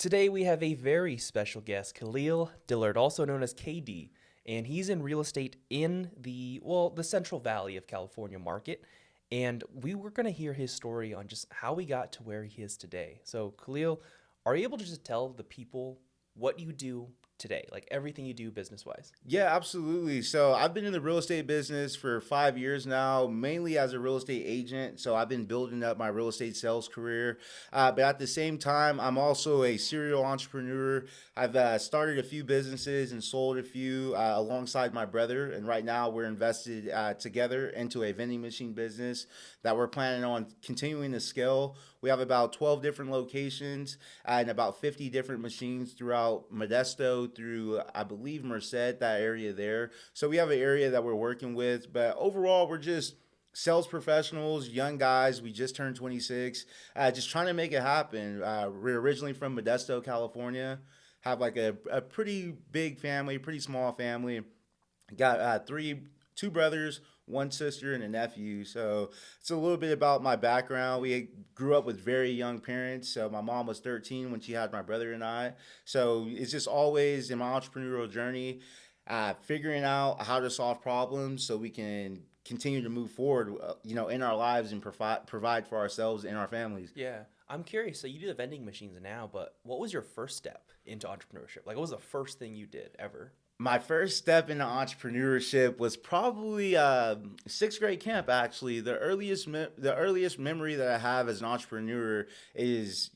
Today we have a very special guest, Khalil Dillard, also known as KD, and he's in real estate in the Central Valley of California market. And we were going to hear his story on just how he got to where he is today. So, Khalil, are you able to just tell the people what you do today, like everything you do business wise? Yeah, absolutely. So I've been in the real estate business for 5 years now, mainly as a real estate agent. So I've been building up my real estate sales career. But at the same time, I'm also a serial entrepreneur. I've started a few businesses and sold a few alongside my brother. And right now we're invested together into a vending machine business that we're planning on continuing to scale. We have about 12 different locations and about 50 different machines throughout Modesto through, I believe, Merced, that area there. So we have an area that we're working with. But overall, we're just sales professionals, young guys. We just turned 26, just trying to make it happen. We're originally from Modesto, California. Have like a pretty big family, pretty small family. Got two brothers, one sister, and a nephew. So it's a little bit about my background. We grew up with very young parents. So my mom was 13 when she had my brother and I. So it's just always in my entrepreneurial journey, figuring out how to solve problems so we can continue to move forward, in our lives and provide for ourselves and our families. Yeah. I'm curious. So you do the vending machines now, but what was your first step into entrepreneurship? Like, what was the first thing you did ever? My first step into entrepreneurship was probably sixth grade camp. Actually, the earliest memory that I have as an entrepreneur is,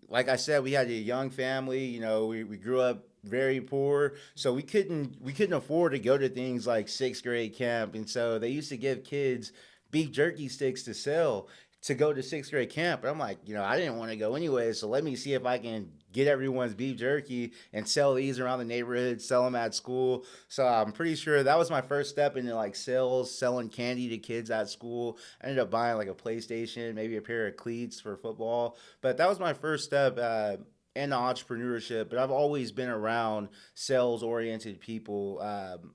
like I said, we had a young family. We grew up very poor, so we couldn't afford to go to things like sixth grade camp, and so they used to give kids beef jerky sticks to sell to go to sixth grade camp. And I'm like, I didn't want to go anyway, so let me see if I can get everyone's beef jerky and sell these around the neighborhood, sell them at school. So I'm pretty sure that was my first step into like sales, selling candy to kids at school. I ended up buying like a PlayStation, maybe a pair of cleats for football. But that was my first step into entrepreneurship. But I've always been around sales oriented people.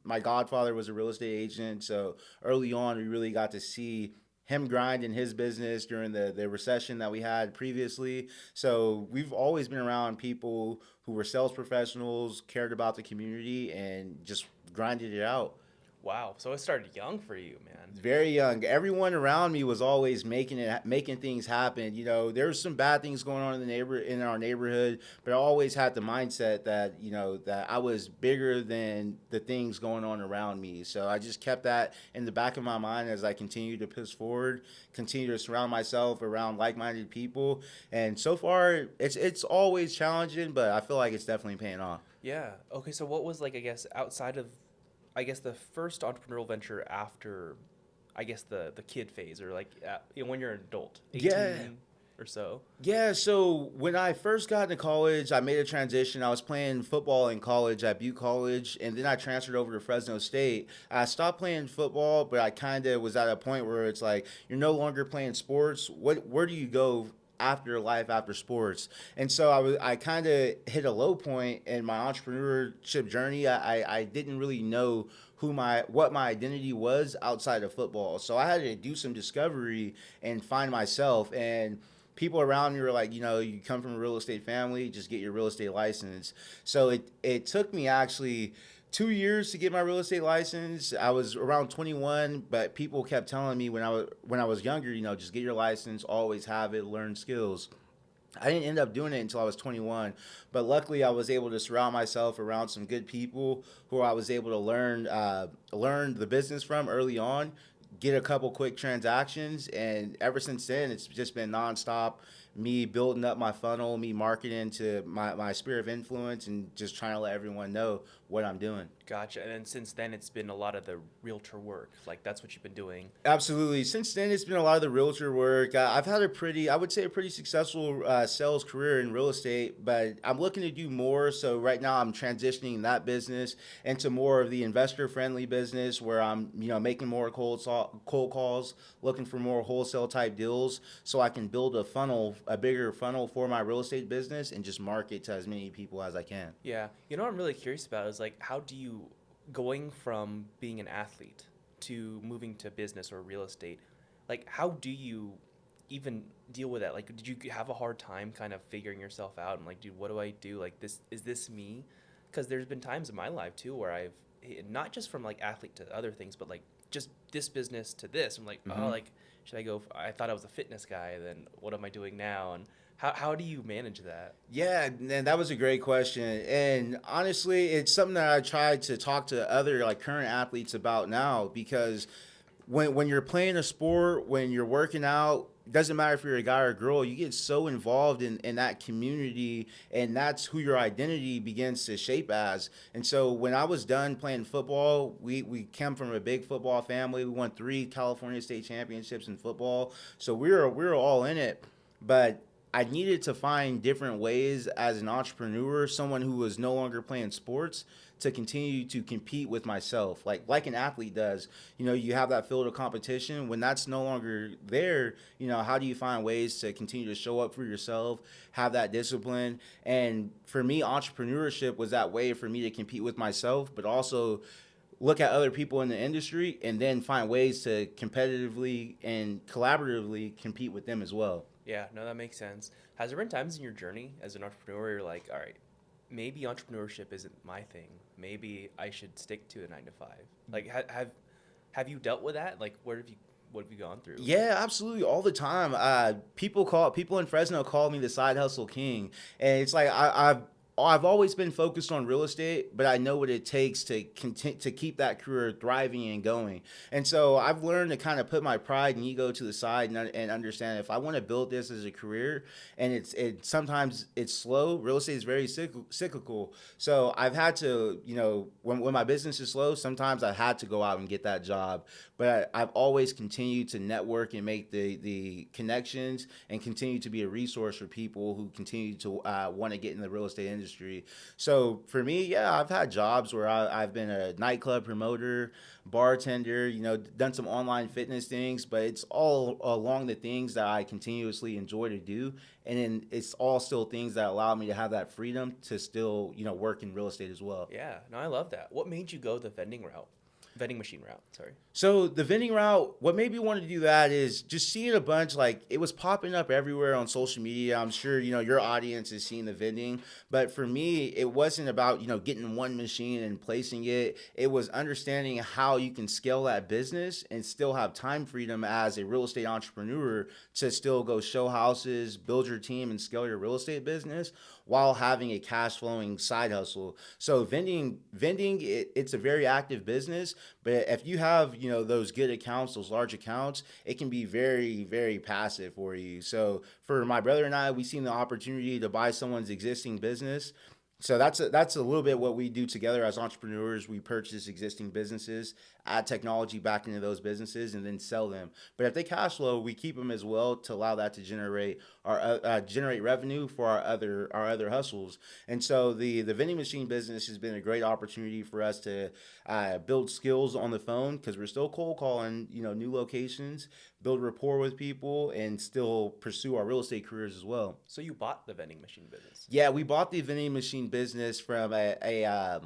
My godfather was a real estate agent. So early on, we really got to see him grind in his business during the recession that we had previously. So we've always been around people who were sales professionals, cared about the community, and just grinded it out. Wow. So it started young for you, man. Very young. Everyone around me was always making things happen. There was some bad things going on in our neighborhood, but I always had the mindset that that I was bigger than the things going on around me. So I just kept that in the back of my mind as I continued to push forward, continue to surround myself around like-minded people, and so far it's always challenging, but I feel like it's definitely paying off. Yeah. Okay. So what was like, I guess, outside of, I guess, the first entrepreneurial venture after, I guess, the kid phase, or like when you're an adult, Yeah, 18 or so? Yeah, so when I first got into college, I made a transition. I was playing football in college at Butte College, and then I transferred over to Fresno State. I stopped playing football, but I kind of was at a point where it's like you're no longer playing sports. Where do you go after life after sports? And so I kind of hit a low point in my entrepreneurship journey. I didn't really know what my identity was outside of football. So I had to do some discovery and find myself. And people around me were like, you come from a real estate family, just get your real estate license. So it took me actually 2 years to get my real estate license. I was around 21, but people kept telling me when I was younger, just get your license, always have it, learn skills. I didn't end up doing it until I was 21, but luckily I was able to surround myself around some good people who I was able to learn the business from early on, get a couple quick transactions, and ever since then it's just been nonstop. Me building up my funnel, me marketing to my sphere of influence, and just trying to let everyone know what I'm doing. Gotcha. And then since then, it's been a lot of the realtor work. Like, that's what you've been doing. Absolutely. Since then, it's been a lot of the realtor work. I've had I would say, a pretty successful sales career in real estate, but I'm looking to do more. So right now, I'm transitioning that business into more of the investor-friendly business, where I'm, making more cold calls, looking for more wholesale type deals, so I can build a bigger funnel for my real estate business, and just market to as many people as I can. Yeah. You know what I'm really curious about is like, how do you, going from being an athlete to moving to business or real estate, like, how do you even deal with that? Like, did you have a hard time kind of figuring yourself out and like, dude, what do I do? Like, this is this me? Because there's been times in my life too where I've not just from like athlete to other things, but like just this business to this. I'm like, oh, Hmm. like, should I go? I thought I was a fitness guy. Then what am I doing now? And how do you manage that? Yeah, and that was a great question. And honestly, it's something that I try to talk to other like current athletes about now because when you're playing a sport, when you're working out, doesn't matter if you're a guy or a girl, you get so involved in that community, and that's who your identity begins to shape as. And so when I was done playing football, we came from a big football family. We won 3 California state championships in football. So we were all in it. But I needed to find different ways as an entrepreneur, someone who was no longer playing sports, to continue to compete with myself, like an athlete does. You have that field of competition. When that's no longer there, how do you find ways to continue to show up for yourself, have that discipline? And for me, entrepreneurship was that way for me to compete with myself, but also look at other people in the industry and then find ways to competitively and collaboratively compete with them as well. Yeah, no, that makes sense. Has there been times in your journey as an entrepreneur where you're like, all right, maybe entrepreneurship isn't my thing. Maybe I should stick to a 9 to 5. Like, have you dealt with that? Like, what have you gone through? Yeah, absolutely, all the time. People in Fresno call me the side hustle king, and it's like I've always been focused on real estate, but I know what it takes to keep that career thriving and going. And so I've learned to kind of put my pride and ego to the side and understand if I want to build this as a career, and sometimes it's slow. Real estate is very cyclical, so I've had to, when my business is slow, sometimes I had to go out and get that job. But I've always continued to network and make the connections and continue to be a resource for people who continue to want to get in the real estate industry. So for me, yeah, I've had jobs where I've been a nightclub promoter, bartender, done some online fitness things, but it's all along the things that I continuously enjoy to do. And then it's all still things that allow me to have that freedom to still, work in real estate as well. Yeah, no, I love that. What made you go the vending machine route? Sorry. So the vending route, what made me want to do that is just seeing a bunch, like it was popping up everywhere on social media. I'm sure, your audience is seeing the vending, but for me, it wasn't about, getting one machine and placing it. It was understanding how you can scale that business and still have time freedom as a real estate entrepreneur to still go show houses, build your team and scale your real estate business while having a cash flowing side hustle. So vending, it's a very active business, but if you have, those good accounts, those large accounts, it can be very, very passive for you. So for my brother and I, we seen the opportunity to buy someone's existing business. So that's a little bit what we do together as entrepreneurs. We purchase existing businesses, add technology back into those businesses, and then sell them. But if they cash flow, we keep them as well to allow that to generate revenue for our other hustles. And so the vending machine business has been a great opportunity for us to build skills on the phone because we're still cold calling, new locations, build rapport with people, and still pursue our real estate careers as well. So you bought the vending machine business. Yeah, we bought the vending machine business from a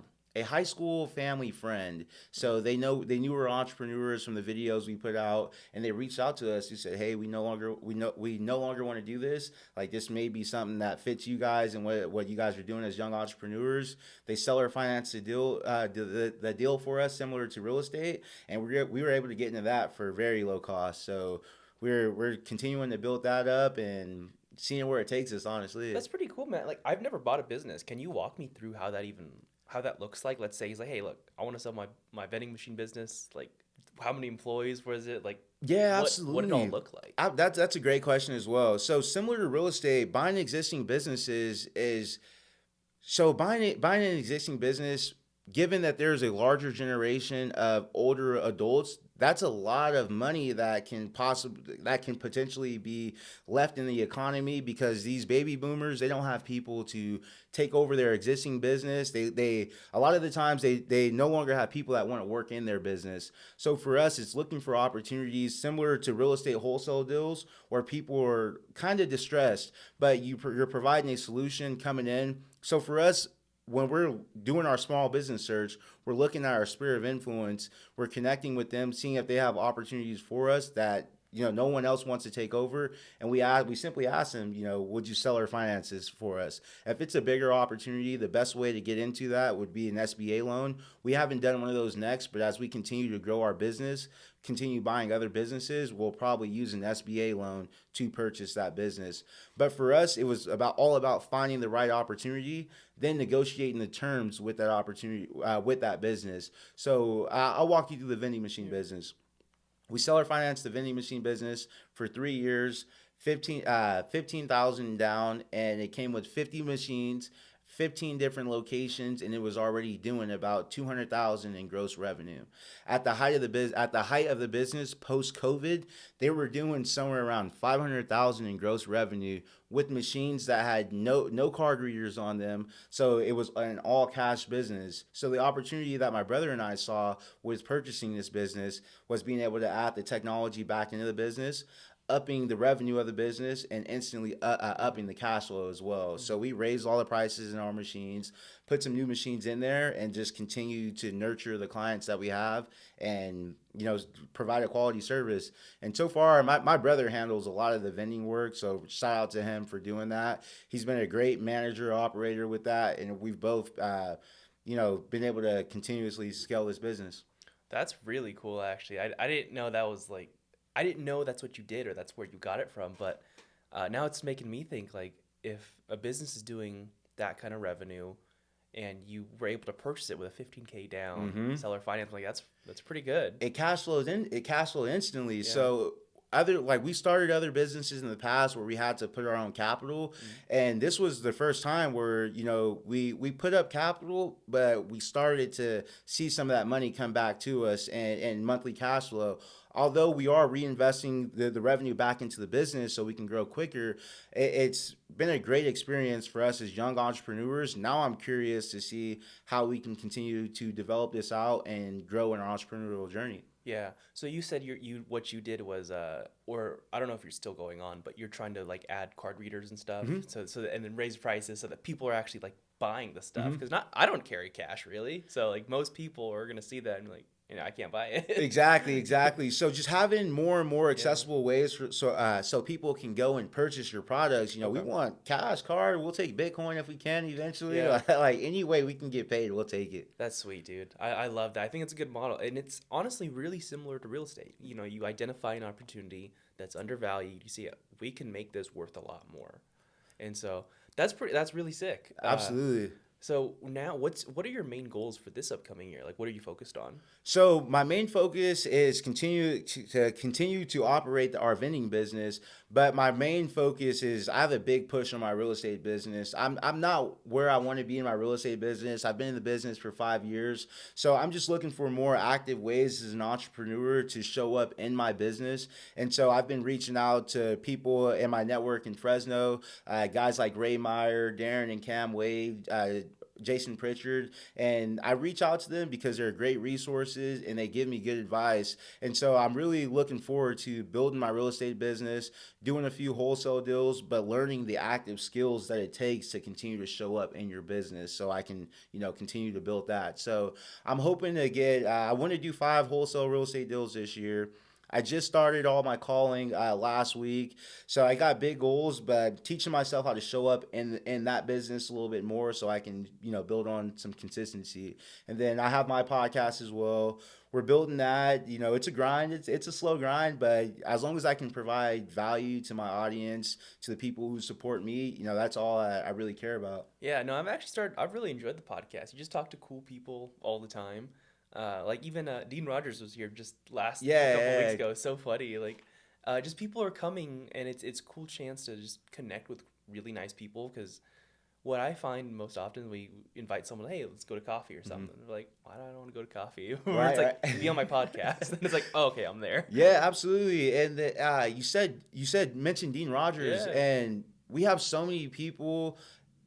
high school family friend. So they knew we were entrepreneurs from the videos we put out, and they reached out to us. They said, "Hey, we no longer want to do this. Like this may be something that fits you guys and what you guys are doing as young entrepreneurs." They seller financed the deal for us, similar to real estate, and we were able to get into that for very low cost. So we're continuing to build that up and seeing where it takes us, honestly. That's pretty cool, man. Like, I've never bought a business. Can you walk me through how that looks like? Let's say he's like, hey, look, I want to sell my vending machine business. Like, how many employees was it? Like, Yeah, what did it all absolutely. look like? That's a great question as well. So similar to real estate, buying existing businesses is so buying an existing business, given that there's a larger generation of older adults, that's a lot of money that can potentially be left in the economy because these baby boomers, they don't have people to take over their existing business. They a lot of the times they no longer have people that want to work in their business. So for us, it's looking for opportunities similar to real estate wholesale deals where people are kind of distressed, but you're providing a solution coming in. So for us, when we're doing our small business search, we're looking at our sphere of influence. We're connecting with them, seeing if they have opportunities for us that no one else wants to take over. And we simply ask them, would you sell our finances for us? If it's a bigger opportunity, the best way to get into that would be an SBA loan. We haven't done one of those next, but as we continue to grow our business, continue buying other businesses, we'll probably use an SBA loan to purchase that business. But for us, it was all about finding the right opportunity, then negotiating the terms with that opportunity, with that business. So I'll walk you through the vending machine business. We seller financed the vending machine business for 3 years, 15,000 down, and it came with 50 machines, 15 different locations, and it was already doing about 200,000 in gross revenue. At the height of the business post COVID, they were doing somewhere around 500,000 in gross revenue with machines that had no card readers on them. So it was an all cash business. So the opportunity that my brother and I saw with purchasing this business was being able to add the technology back into the business, upping the revenue of the business, and instantly upping the cash flow as well. So we raised all the prices in our machines, put some new machines in there, and just continue to nurture the clients that we have, and provide a quality service. And so far, my brother handles a lot of the vending work, so shout out to him for doing that. He's been a great manager, operator with that, and we've both been able to continuously scale this business. That's really cool, actually. I didn't know that was like, I didn't know that's what you did or that's where you got it from. But now it's making me think, like, if a business is doing that kind of revenue and you were able to purchase it with a 15K down, seller finance, like that's pretty good. It cash flows instantly. Yeah. So we started other businesses in the past where we had to put our own capital, and this was the first time where we put up capital, but we started to see some of that money come back to us and monthly cash flow. Although we are reinvesting the revenue back into the business so we can grow quicker, it's been a great experience for us as young entrepreneurs. Now I'm curious to see how we can continue to develop this out and grow in our entrepreneurial journey. Yeah. So you said what you did was or I don't know if you're still going on, but you're trying to like add card readers and stuff. So and then raise prices so that people are actually like buying the stuff, because I don't carry cash really. So like most people are going to see that and like, I can't buy it. Exactly. So just having more and more accessible ways so people can go and purchase your products. We want cash, card. We'll take Bitcoin if we can eventually. Yeah. Like any way we can get paid, we'll take it. That's sweet, dude. I love that. I think it's a good model, and it's honestly really similar to real estate. You identify an opportunity that's undervalued. You see, we can make this worth a lot more, and so that's really sick. Absolutely. So now, what are your main goals for this upcoming year? Like, what are you focused on? So my main focus is continue to operate our vending business, but my main focus is I have a big push on my real estate business. I'm not where I want to be in my real estate business. I've been in the business for 5 years, so I'm just looking for more active ways as an entrepreneur to show up in my business. And so I've been reaching out to people in my network in Fresno, guys like Ray Meyer, Darren and Cam Wade, Jason Pritchard, and I reach out to them because they're great resources and they give me good advice. And so I'm really looking forward to building my real estate business, doing a few wholesale deals, but learning the active skills that it takes to continue to show up in your business so I can, continue to build that. So I'm hoping to I want to do 5 wholesale real estate deals this year. I just started all my calling last week, so I got big goals, but teaching myself how to show up in that business a little bit more so I can, build on some consistency. And then I have my podcast as well. We're building that. It's a grind. It's a slow grind, but as long as I can provide value to my audience, to the people who support me, that's all I really care about. Yeah, no, I've really enjoyed the podcast. You just talk to cool people all the time. Like even Dean Rogers was here just last couple weeks ago. So funny. Like just people are coming, and it's a cool chance to just connect with really nice people, because what I find most often, we invite someone, hey, let's go to coffee or something. They're like, why do I don't want to go to coffee? Or it's like, be on my podcast. And it's like, oh, okay, I'm there. Yeah, absolutely. And you mentioned Dean Rogers, and we have so many people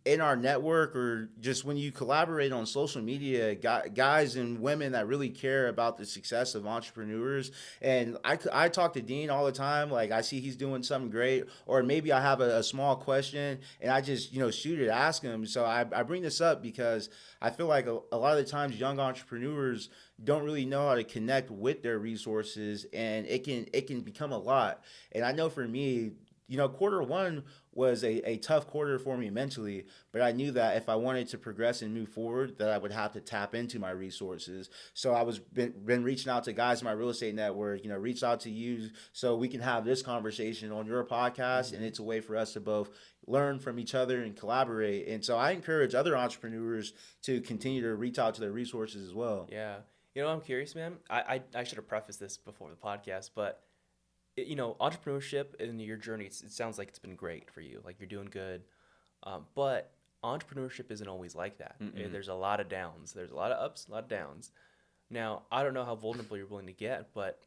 in our network or just when you collaborate on social media, guys and women that really care about the success of entrepreneurs. And I talk to Dean all the time. Like I see he's doing something great, or maybe I have a small question and I just, shoot it, ask him. So I bring this up because I feel like a lot of the times young entrepreneurs don't really know how to connect with their resources, and it can become a lot. And I know for me, quarter one was a tough quarter for me mentally, but I knew that if I wanted to progress and move forward, that I would have to tap into my resources. So I was been reaching out to guys in my real estate network, reach out to you so we can have this conversation on your podcast, and it's a way for us to both learn from each other and collaborate. And so I encourage other entrepreneurs to continue to reach out to their resources as well. Yeah. I'm curious, man. I should have prefaced this before the podcast, but entrepreneurship and your journey, it sounds like it's been great for you. Like you're doing good. But entrepreneurship isn't always like that. There's a lot of downs. There's a lot of ups, a lot of downs. Now, I don't know how vulnerable you're willing to get, but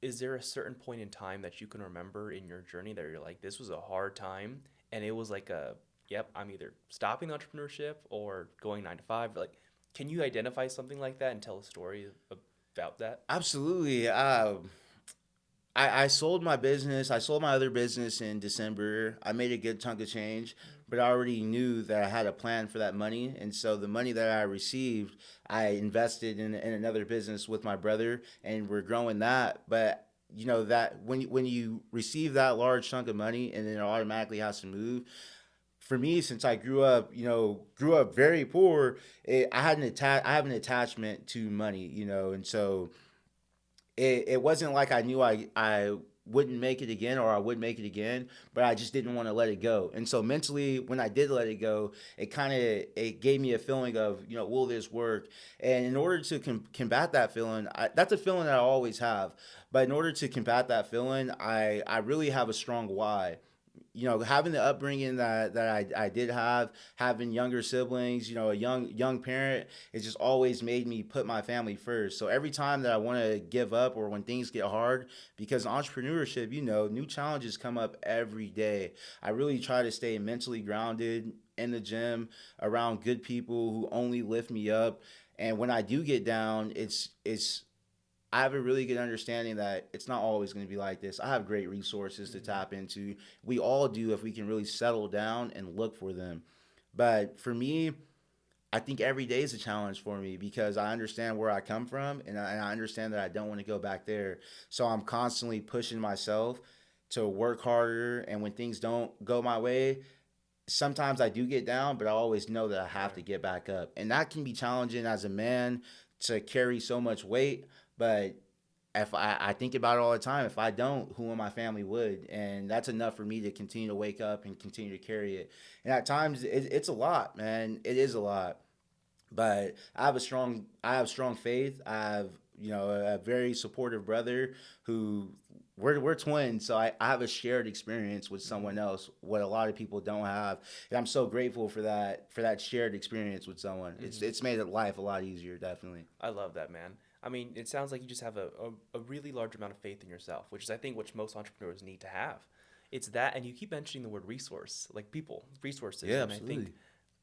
is there a certain point in time that you can remember in your journey that you're like, this was a hard time, and it was like yep, I'm either stopping entrepreneurship or going 9 to 5. Like, can you identify something like that and tell a story about that? Absolutely. I sold my business. I sold my other business in December. I made a good chunk of change, but I already knew that I had a plan for that money. And so the money that I received, I invested in another business with my brother, and we're growing that. But that when you receive that large chunk of money and then it automatically has to move. For me, since I grew up very poor, I have an attachment to money, and so it wasn't like I knew I wouldn't make it again or I would make it again, but I just didn't want to let it go. And so mentally, when I did let it go, it gave me a feeling of, will this work? And in order to combat that feeling, that's a feeling that I always have. But in order to combat that feeling, I really have a strong why. Having the upbringing that I did have, having younger siblings, a young parent, it just always made me put my family first. So every time that I want to give up or when things get hard, because entrepreneurship, new challenges come up every day. I really try to stay mentally grounded in the gym around good people who only lift me up. And when I do get down, I have a really good understanding that it's not always going to be like this. I have great resources to tap into. We all do if we can really settle down and look for them. But for me, I think every day is a challenge for me because I understand where I come from and I understand that I don't want to go back there. So I'm constantly pushing myself to work harder. And when things don't go my way, sometimes I do get down, but I always know that I have to get back up. And that can be challenging as a man to carry so much weight. But if I think about it all the time, if I don't, who in my family would? And that's enough for me to continue to wake up and continue to carry it. And at times, it's a lot, man. It is a lot. But I have strong faith. I have, a very supportive brother who we're twins. So I have a shared experience with someone else, what a lot of people don't have. And I'm so grateful for that shared experience with someone. It's made life a lot easier, definitely. I love that, man. I mean, it sounds like you just have a really large amount of faith in yourself, which is, I think, what most entrepreneurs need to have. It's that, and you keep mentioning the word resource, like people, resources. Yeah, and absolutely. I think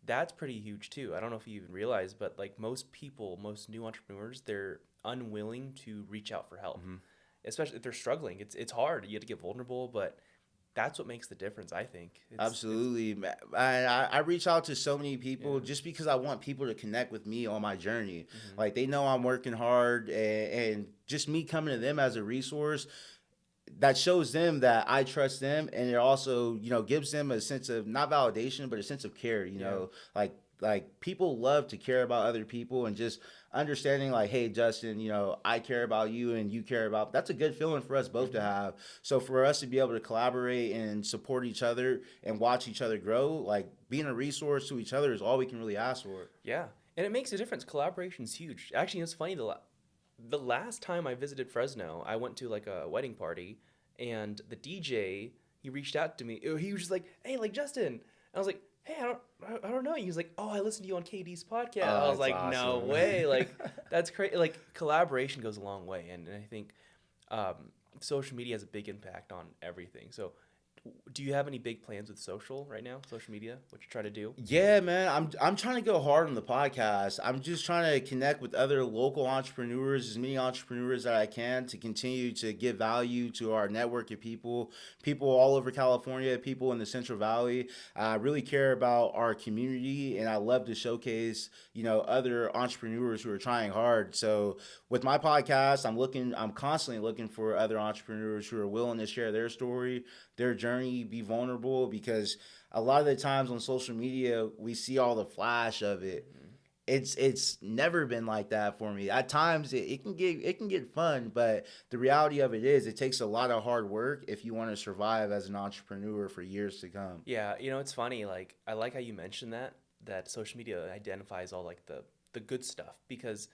that's pretty huge too. I don't know if you even realize, but like most people, most new entrepreneurs, they're unwilling to reach out for help, especially if they're struggling. It's hard. You have to get vulnerable, but that's what makes the difference, I think. Absolutely. I reach out to so many people just because I want people to connect with me on my journey. Like they know I'm working hard and just me coming to them as a resource that shows them that I trust them, and it also, gives them a sense of not validation, but a sense of care, like people love to care about other people and just understanding like, hey, Justin, I care about you and you care about, that's a good feeling for us both to have. So for us to be able to collaborate and support each other and watch each other grow, like being a resource to each other is all we can really ask for. Yeah, and it makes a difference. Collaboration's huge. Actually, it's funny, the last time I visited Fresno, I went to like a wedding party, and the DJ, he reached out to me. He was just like, "Hey, like Justin," and I was like, "Hey, I don't know." He was like, "Oh, I listened to you on KD's podcast." I Oh, was that's like, "No awesome. way!" Like that's crazy. Like collaboration goes a long way, and I think social media has a big impact on everything. So, Do you have any big plans with social right now? Social media? What you try to do? Yeah, man, I'm trying to go hard on the podcast. I'm just trying to connect with other local entrepreneurs, as many entrepreneurs that I can, to continue to give value to our network of people, people all over California, people in the Central Valley. I really care about our community, and I love to showcase, other entrepreneurs who are trying hard. So with my podcast, I'm constantly looking for other entrepreneurs who are willing to share their story, their journey, be vulnerable, because a lot of the times on social media we see all the flash of it. Hmm. It's never been like that for me. At times it can get fun, but the reality of it is it takes a lot of hard work if you want to survive as an entrepreneur for years to come. Yeah, it's funny. Like I like how you mentioned that social media identifies all like the good stuff because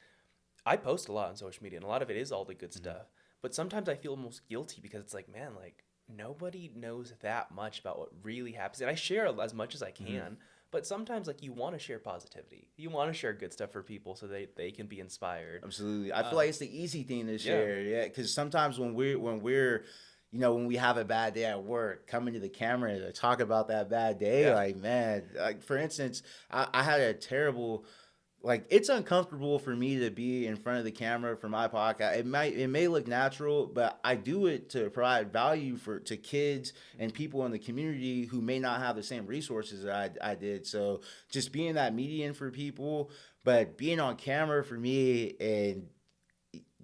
I post a lot on social media and a lot of it is all the good Mhm. stuff. But sometimes I feel almost guilty because it's like, man, like nobody knows that much about what really happens. And I share as much as I Mhm. can, but sometimes like you want to share positivity. You want to share good stuff for people so they can be inspired. Absolutely. I feel Uh, like it's the easy thing to yeah. share. Yeah, because sometimes when we have a bad day at work, coming to the camera to talk about that bad day, Yeah. like, man, like for instance, I had a terrible, like, it's uncomfortable for me to be in front of the camera for my podcast. It may look natural, but I do it to provide value to kids and Mhm. people in the community who may not have the same resources that I did. So just being that median for people, but being on camera for me and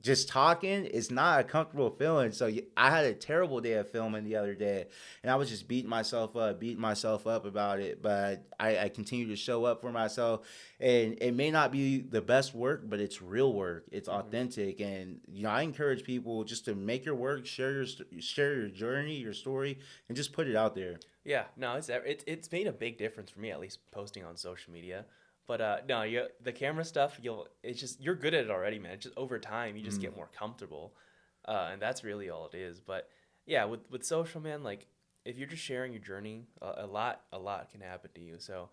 just talking is not a comfortable feeling. So I had a terrible day of filming the other day, and I was just beating myself up about it. But I continue to show up for myself, and it may not be the best work, but it's real work. It's Mhm. authentic, and I encourage people just to make your work, share your journey, your story, and just put it out there. Yeah, no, it's made a big difference for me at least posting on social media. But no, the camera stuff, it's just you're good at it already, man. It's just over time you just Mhm. get more comfortable, and that's really all it is. But yeah, with social, man, like if you're just sharing your journey, a lot can happen to you. So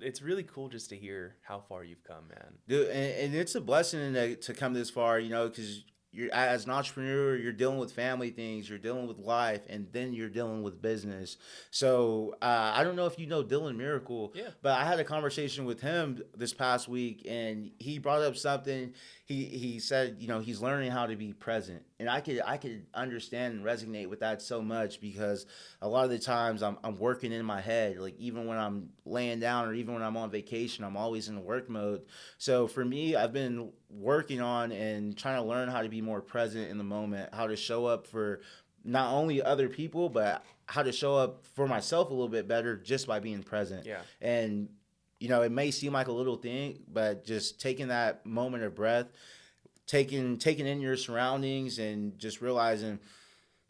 it's really cool just to hear how far you've come, man. Dude, and it's a blessing to come this far, because you're as an entrepreneur, you're dealing with family things, you're dealing with life, and then you're dealing with business. So I don't know if you know Dylan Miracle, Yeah. but I had a conversation with him this past week, and he brought up something. He said, he's learning how to be present, and I could understand and resonate with that so much because a lot of the times I'm working in my head, like even when I'm laying down or even when I'm on vacation, I'm always in work mode. So for me, I've been working on and trying to learn how to be more present in the moment, how to show up for not only other people, but how to show up for myself a little bit better just by being present. Yeah. And it may seem like a little thing, but just taking that moment of breath, taking in your surroundings and just realizing,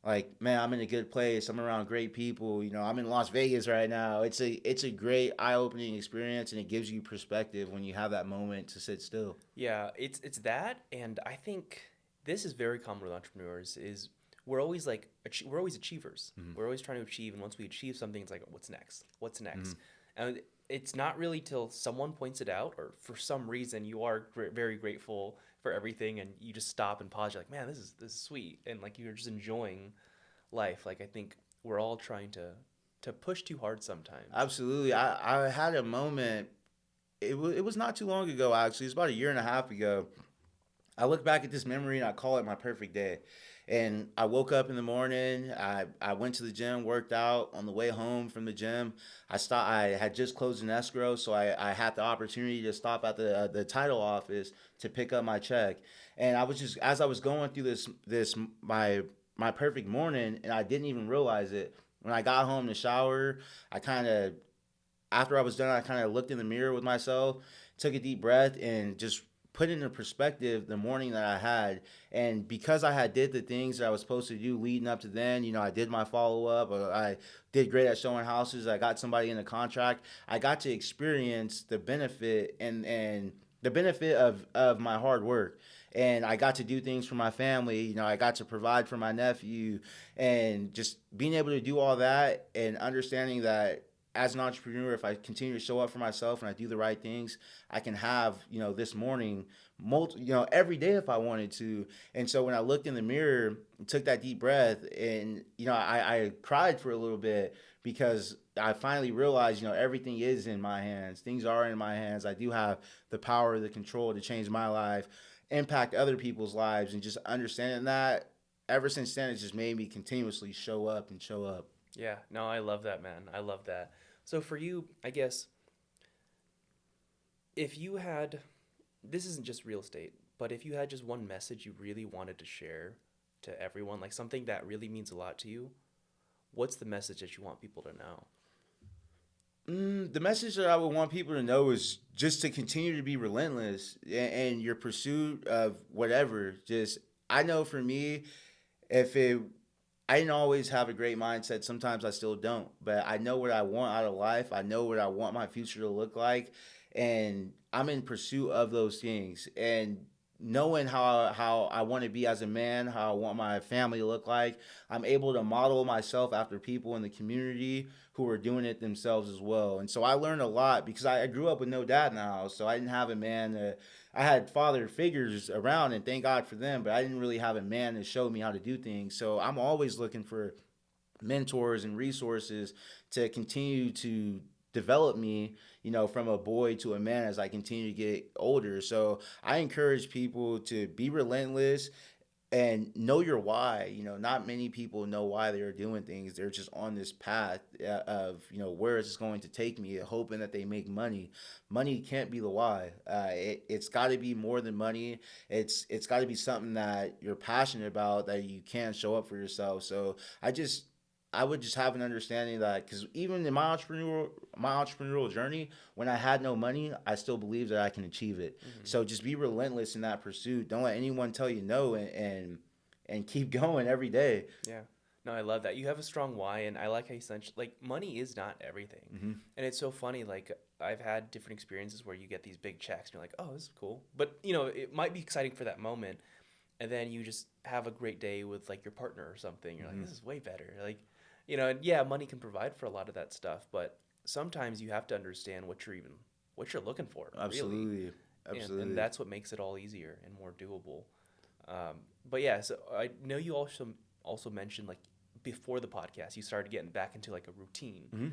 like, man, I'm in a good place. I'm around great people. I'm in Las Vegas right now. It's a great eye-opening experience, and it gives you perspective when you have that moment to sit still. Yeah, it's that, and I think this is very common with entrepreneurs. Is we're always like we're always achievers. Mhm. We're always trying to achieve, and once we achieve something, it's like, what's next? What's next? Mhm. And it's not really till someone points it out, or for some reason you are very grateful for everything, and you just stop and pause. You're like, man, this is sweet, and like you're just enjoying life. Like I think we're all trying to push too hard sometimes. Absolutely. I had a moment. It was not too long ago, actually. It's about a year and a half ago. I look back at this memory and I call it my perfect day. And I woke up in the morning. I went to the gym, worked out. On the way home from the gym, I had just closed an escrow, so I had the opportunity to stop at the title office to pick up my check. And I was just, as I was going through my perfect morning, and I didn't even realize it. When I got home to shower, I kind of after I was done, I kind of looked in the mirror with myself, took a deep breath, and just put into perspective the morning that I had. And because I had did the things that I was supposed to do leading up to then, I did my follow up. I did great at showing houses. I got somebody in a contract. I got to experience the benefit and the benefit of my hard work. And I got to do things for my family. I got to provide for my nephew, and just being able to do all that and understanding that as an entrepreneur, if I continue to show up for myself and I do the right things, I can have, this morning, every day if I wanted to. And so when I looked in the mirror, took that deep breath, and, I cried for a little bit because I finally realized, everything is in my hands. Things are in my hands. I do have the power, the control to change my life, impact other people's lives, and just understanding that ever since then, it's just made me continuously show up and show up. Yeah, no, I love that, man. I love that. So for you, I guess if you had, this isn't just real estate, but if you had just one message you really wanted to share to everyone, like something that really means a lot to you, what's the message that you want people to know? The message that I would want people to know is just to continue to be relentless in your pursuit of whatever. Just, I know for me, if it, I didn't always have a great mindset. Sometimes I still don't, but I know what I want out of life. I know what I want my future to look like, and I'm in pursuit of those things. And knowing how I want to be as a man, how I want my family to look like, I'm able to model myself after people in the community who are doing it themselves as well. And so I learned a lot because I grew up with no dad in the house, so I didn't have a man I had father figures around, and thank God for them, but I didn't really have a man to show me how to do things. So I'm always looking for mentors and resources to continue to develop me, from a boy to a man as I continue to get older. So I encourage people to be relentless and know your why. Not many people know why they're doing things. They're just on this path of, where is this going to take me, hoping that they make money. Money can't be the why. It's got to be more than money. It's got to be something that you're passionate about, that you can show up for yourself. So I would just have an understanding that, because even in my entrepreneurial journey, when I had no money, I still believe that I can achieve it. Mm-hmm. So just be relentless in that pursuit. Don't let anyone tell you no, and keep going every day. Yeah. No, I love that. You have a strong why, and I like how you said, like, money is not everything. Mm-hmm. And it's so funny, like, I've had different experiences where you get these big checks, and you're like, oh, this is cool. But, it might be exciting for that moment, and then you just have a great day with, like, your partner or something. You're like, this is way better. Like, and yeah, money can provide for a lot of that stuff, but sometimes you have to understand what you're looking for, really. Absolutely, absolutely. And that's what makes it all easier and more doable. But yeah, so I know you also mentioned, like, before the podcast, you started getting back into like a routine. Mm-hmm.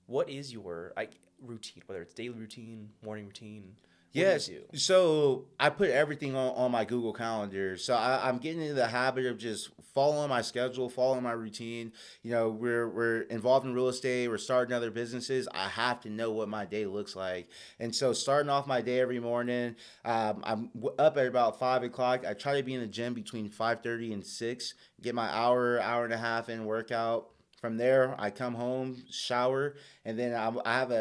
What is your routine? Whether it's daily routine, morning routine. Yes. Do you do? So I put everything on my Google Calendar. So I'm getting into the habit of just following my schedule, following my routine. We're involved in real estate. We're starting other businesses. I have to know what my day looks like. And so starting off my day every morning, up at about 5 o'clock. I try to be in the gym between 5:30 and 6. Get my hour and a half in workout. From there, I come home, shower, and then I have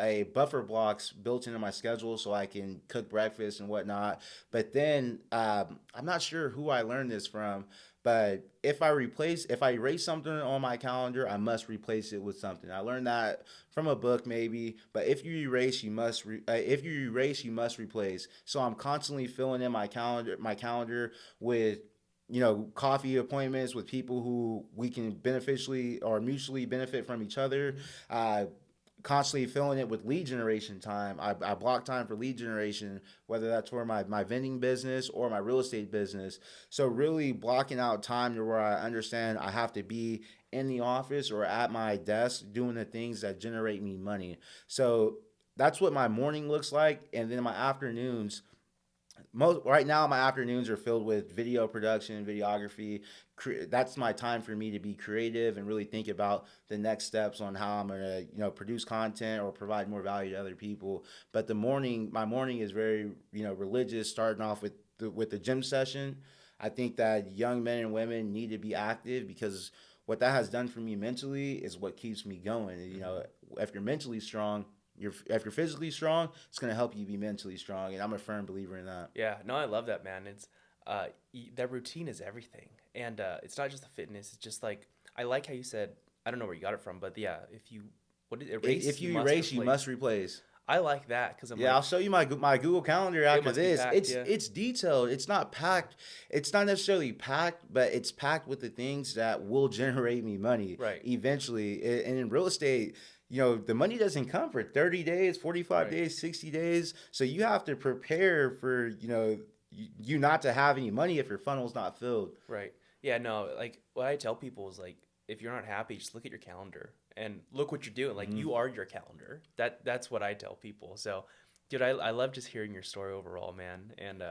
a buffer blocks built into my schedule so I can cook breakfast and whatnot. But then I'm not sure who I learned this from, but if I erase something on my calendar, I must replace it with something. I learned that from a book maybe, but if you erase, you must replace. So I'm constantly filling in my calendar with coffee appointments with people who we can beneficially or mutually benefit from each other. Constantly filling it with lead generation time. I block time for lead generation, whether that's for my vending business or my real estate business. So really blocking out time to where I understand I have to be in the office or at my desk doing the things that generate me money. So that's what my morning looks like. And then my afternoons, most right now my afternoons are filled with video production, videography. That's my time for me to be creative and really think about the next steps on how I'm gonna produce content or provide more value to other people. But my morning is very religious, starting off with the gym session. I think that young men and women need to be active, because what that has done for me mentally is what keeps me going. If you're mentally strong, if you're physically strong, it's going to help you be mentally strong, and I'm a firm believer in that. Yeah, no, I love that, man. It's that routine is everything, and it's not just the fitness. It's just like, I like how you said, I don't know where you got it from, but yeah, if you erase, you must replace. I like that because I'll show you my Google Calendar after this. Packed, it's detailed. It's not packed. It's not necessarily packed, but it's packed with the things that will generate me money right eventually. And in real estate, the money doesn't come for 30 days, 45 Right. days, 60 days. So you have to prepare for, you not to have any money if your funnel's not filled. Right. Yeah, no, like what I tell people is like if you're not happy, just look at your calendar and look what you're doing. Like Hmm. you are your calendar. That's what I tell people. So, dude, I love just hearing your story overall, man. And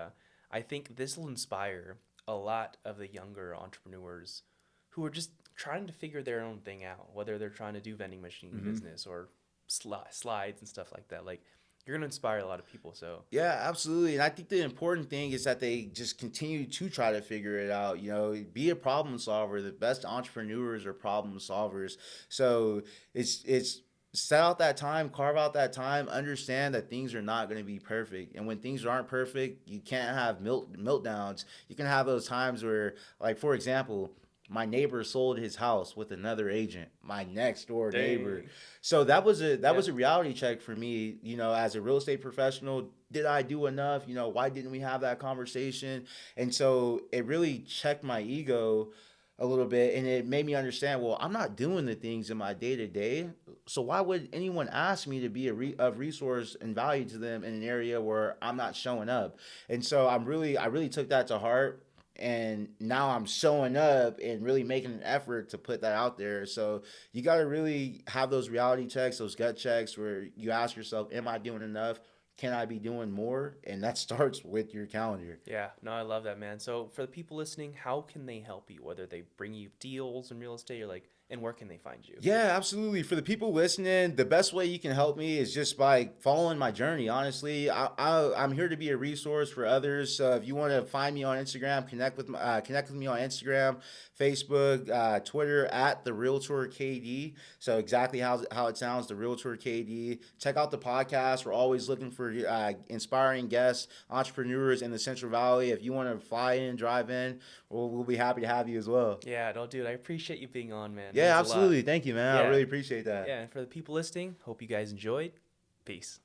I think this will inspire a lot of the younger entrepreneurs who are just trying to figure their own thing out, whether they're trying to do vending machine Hmm. business or slides and stuff like that. Like you're gonna inspire a lot of people. So, Yeah, absolutely. And I think the important thing is that they just continue to try to figure it out. Be a problem solver. The best entrepreneurs are problem solvers. So it's set out that time, carve out that time, understand that things are not going to be perfect. And when things aren't perfect, you can't have meltdowns. You can have those times where, like, for example, my neighbor sold his house with another agent, my next door neighbor. dang. So Yeah. that was a reality check for me, as a real estate professional. Did I do enough? Why didn't we have that conversation? And so it really checked my ego a little bit, and it made me understand, well, I'm not doing the things in my day to day. So why would anyone ask me to be of resource and value to them in an area where I'm not showing up? And so I really took that to heart, and now I'm showing up and really making an effort to put that out there. So you got to really have those reality checks, those gut checks where you ask yourself, am I doing enough? Can I be doing more? And that starts with your calendar. Yeah, no, I love that, man. So for the people listening, how can they help you? Whether they bring you deals in real estate or like, and where can they find you? Yeah, absolutely. For the people listening, the best way you can help me is just by following my journey. Honestly, I'm here to be a resource for others. So if you want to find me on Instagram, connect with me on Instagram, Facebook, Twitter at the Realtor KD. So exactly how it sounds, the Realtor KD. Check out the podcast. We're always looking for inspiring guests, entrepreneurs in the Central Valley. If you want to fly in, drive in, we'll be happy to have you as well. Yeah, no, dude, I appreciate you being on, man. It Yeah, means a lot. absolutely. Thank you, man. I Yeah, really appreciate that. yeah. And for the people listening, hope you guys enjoyed. Peace.